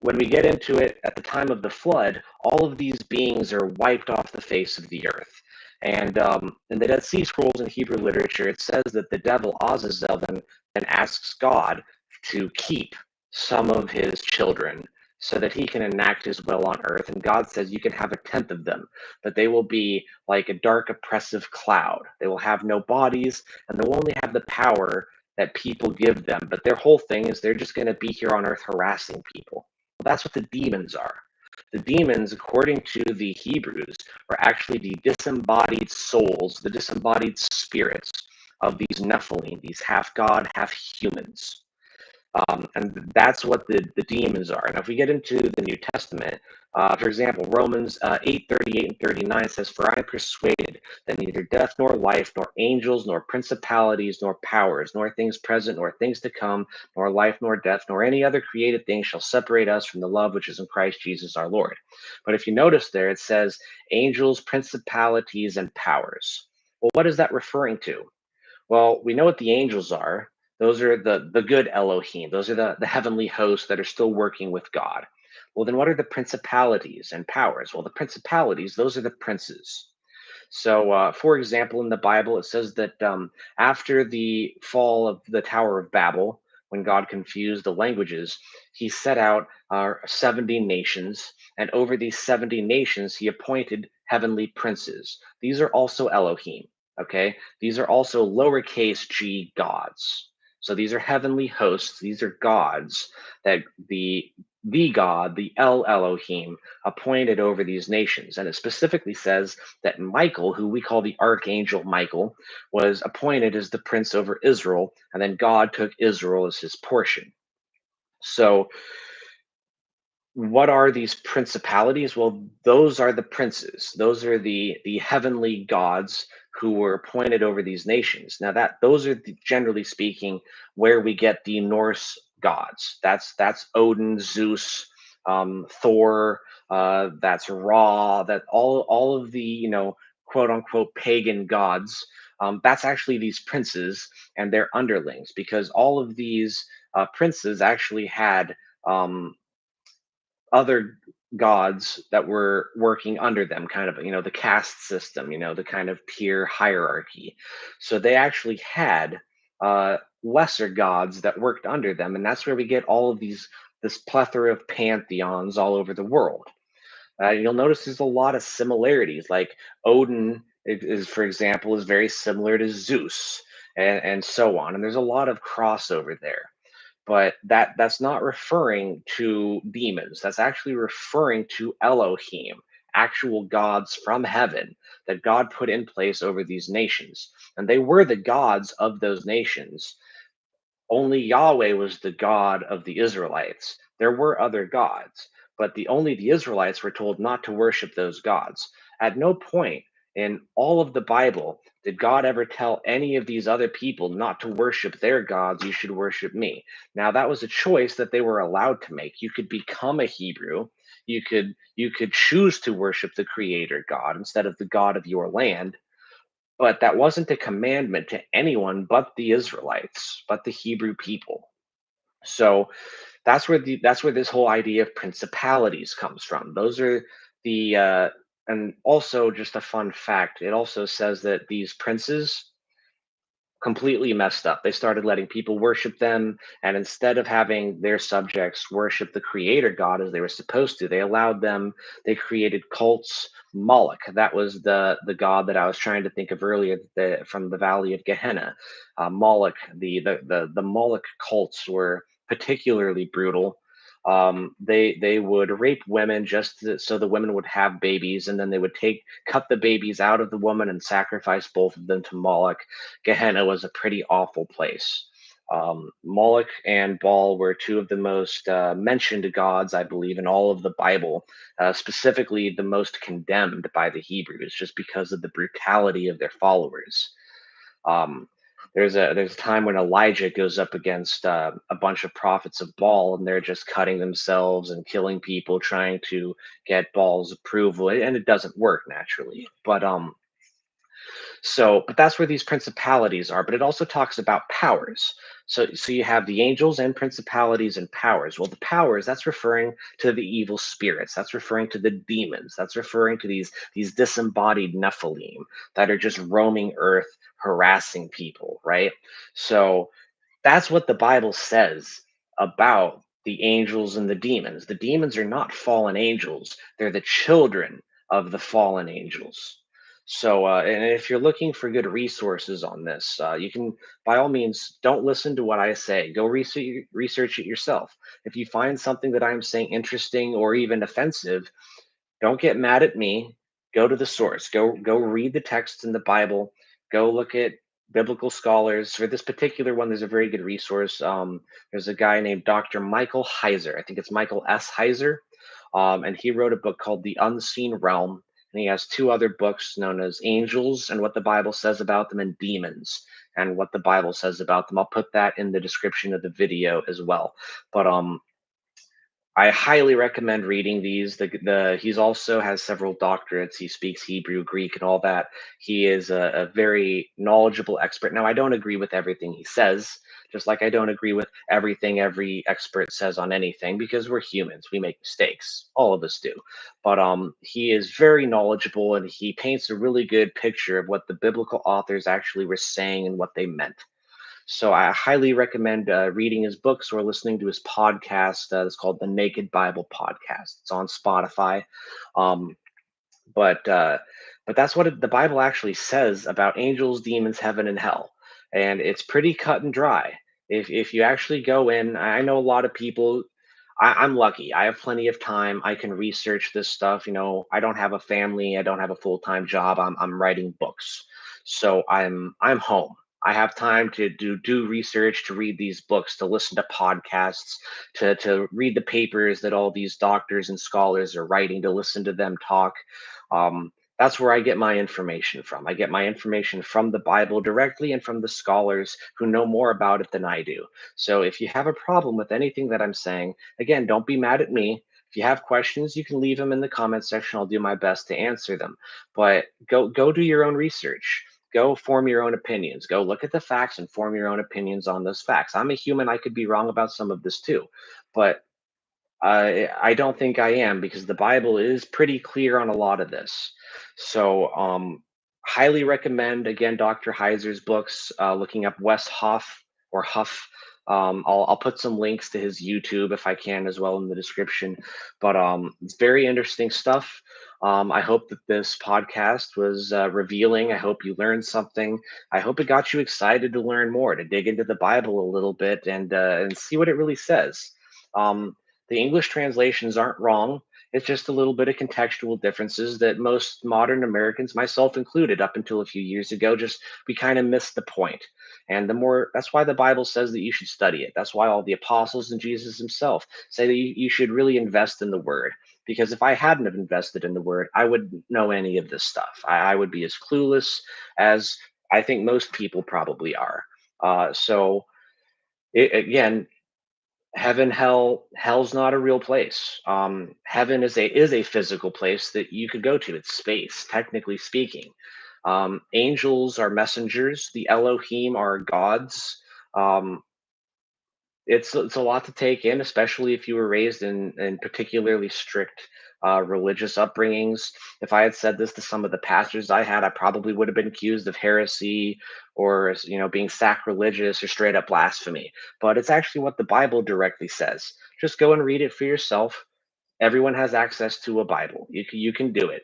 when we get into it at the time of the flood, all of these beings are wiped off the face of the earth. And in the Dead Sea Scrolls in Hebrew literature, it says that the devil Azazel then asks God to keep some of his children so that he can enact his will on earth. And God says, you can have a tenth of them, but they will be like a dark, oppressive cloud. They will have no bodies, and they will only have the power that people give them. But their whole thing is they're just going to be here on earth harassing people. Well, that's what the demons are. The demons, according to the Hebrews, are actually the disembodied souls, the disembodied spirits of these Nephilim, these half god, half humans. And that's what the demons are. Now, if we get into the New Testament, for example, Romans 8:38 and 39 says, "For I am persuaded that neither death nor life, nor angels, nor principalities, nor powers, nor things present, nor things to come, nor life, nor death, nor any other created thing shall separate us from the love which is in Christ Jesus our Lord." But if you notice there, it says angels, principalities, and powers. Well, what is that referring to? Well, we know what the angels are. Those are the good Elohim. Those are the heavenly hosts that are still working with God. Well, then what are the principalities and powers? Well, the principalities, those are the princes. So, for example, in the Bible, it says that after the fall of the Tower of Babel, when God confused the languages, he set out 70 nations, and over these 70 nations, he appointed heavenly princes. These are also Elohim, okay? These are also lowercase g gods. So these are heavenly hosts, these are gods that the God, the El Elohim, appointed over these nations. And it specifically says that Michael, who we call the Archangel Michael, was appointed as the prince over Israel, and then God took Israel as his portion. So, what are these principalities? Well, those are the princes. Those are the heavenly gods who were appointed over these nations. Now, that those are generally speaking where we get the Norse gods. That's Odin, Zeus, Thor. That's Ra. That all of the quote unquote pagan gods. That's actually these princes and their underlings, because all of these princes actually had um, other gods that were working under them, kind of, the caste system, the kind of peer hierarchy. So they actually had lesser gods that worked under them, and that's where we get all of this plethora of pantheons all over the world. You'll notice there's a lot of similarities. Like Odin for example, is very similar to Zeus, and so on. And there's a lot of crossover there, but that's not referring to demons. That's actually referring to Elohim, actual gods from heaven that God put in place over these nations. And they were the gods of those nations. Only Yahweh was the God of the Israelites. There were other gods, but only the Israelites were told not to worship those gods. At no point in all of the Bible did God ever tell any of these other people not to worship their gods. You should worship me. Now, that was a choice that they were allowed to make. You could become a Hebrew. You could choose to worship the creator God instead of the God of your land, but that wasn't a commandment to anyone but the Israelites, but the Hebrew people. So that's where this whole idea of principalities comes from. Those are the and also, just a fun fact, it also says that these princes completely messed up. They started letting people worship them, and instead of having their subjects worship the creator God as they were supposed to, they created cults. Moloch, that was the god that I was trying to think of earlier, from the Valley of Gehenna. Moloch, the Moloch cults were particularly brutal. They would rape women so the women would have babies, and then they would cut the babies out of the woman and sacrifice both of them to Moloch. Gehenna was a pretty awful place. Moloch and Baal were two of the most mentioned gods, I believe, in all of the Bible, specifically the most condemned by the Hebrews, just because of the brutality of their followers. Um, there's a time when Elijah goes up against a bunch of prophets of Baal, and they're just cutting themselves and killing people, trying to get Baal's approval, and it doesn't work naturally. But that's where these principalities are. But it also talks about powers. So you have the angels and principalities and powers. Well, the powers, that's referring to the evil spirits. That's referring to the demons. That's referring to these disembodied Nephilim that are just roaming earth, harassing people, right? So that's what the Bible says about the angels and the demons. The demons are not fallen angels, they're the children of the fallen angels. So, and if you're looking for good resources on this, you can, by all means, don't listen to what I say. Go research it yourself. If you find something that I'm saying interesting or even offensive, don't get mad at me. Go to the source. Go read the text in the Bible. Go look at biblical scholars. For this particular one, there's a very good resource. There's a guy named Dr. Michael Heiser. I think it's Michael S. Heiser. And he wrote a book called The Unseen Realm. And he has two other books known as Angels and What the Bible Says About Them, and Demons and What the Bible Says About Them. I'll put that in the description of the video as well. But I highly recommend reading these. He's also has several doctorates. He speaks Hebrew, Greek, and all that. He is a very knowledgeable expert. Now, I don't agree with everything he says, just like I don't agree with everything every expert says on anything, because we're humans. We make mistakes. All of us do. But he is very knowledgeable, and he paints a really good picture of what the biblical authors actually were saying and what they meant. So I highly recommend reading his books or listening to his podcast. It's called the Naked Bible Podcast. It's on Spotify. Um, but uh, but that's what the Bible actually says about angels, demons, heaven, and hell, and it's pretty cut and dry. If you actually go in, I know a lot of people. I'm lucky. I have plenty of time. I can research this stuff. I don't have a family. I don't have a full time job. I'm writing books, so I'm home. I have time to do research, to read these books, to listen to podcasts, to read the papers that all these doctors and scholars are writing, to listen to them talk. That's where I get my information from. I get my information from the Bible directly and from the scholars who know more about it than I do. So if you have a problem with anything that I'm saying, again, don't be mad at me. If you have questions, you can leave them in the comment section. I'll do my best to answer them. But go do your own research. Go form your own opinions. Go look at the facts and form your own opinions on those facts. I'm a human. I could be wrong about some of this too. But I don't think I am, because the Bible is pretty clear on a lot of this. So, highly recommend again Dr. Heiser's books. Looking up Wes Hoff or Huff. I'll put some links to his YouTube if I can as well in the description. But it's very interesting stuff. I hope that this podcast was revealing. I hope you learned something. I hope it got you excited to learn more, to dig into the Bible a little bit and see what it really says. The English translations aren't wrong. It's just a little bit of contextual differences that most modern Americans, myself included, up until a few years ago, just we kind of missed the point. And that's why the Bible says that you should study it. That's why all the apostles and Jesus himself say that you should really invest in the word. Because if I hadn't have invested in the word, I wouldn't know any of this stuff. I would be as clueless as I think most people probably are. So again, hell's not a real place. Heaven is a physical place that you could go to. It's space, technically speaking. Angels are messengers. The Elohim are gods. um, it's a lot to take in, especially if you were raised in particularly strict religious upbringings. If I had said this to some of the pastors I had, I probably would have been accused of heresy, or being sacrilegious or straight up blasphemy. But it's actually what the Bible directly says. Just go and read it for yourself. Everyone has access to a Bible. You can do it.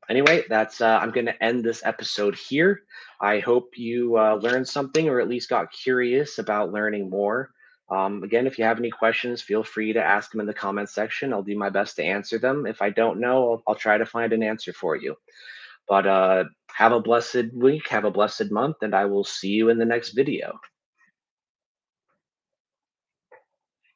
Anyway, that's I'm going to end this episode here. I hope you learned something, or at least got curious about learning more. Again, if you have any questions, feel free to ask them in the comment section. I'll do my best to answer them. If I don't know, I'll try to find an answer for you. But have a blessed week, have a blessed month, and I will see you in the next video.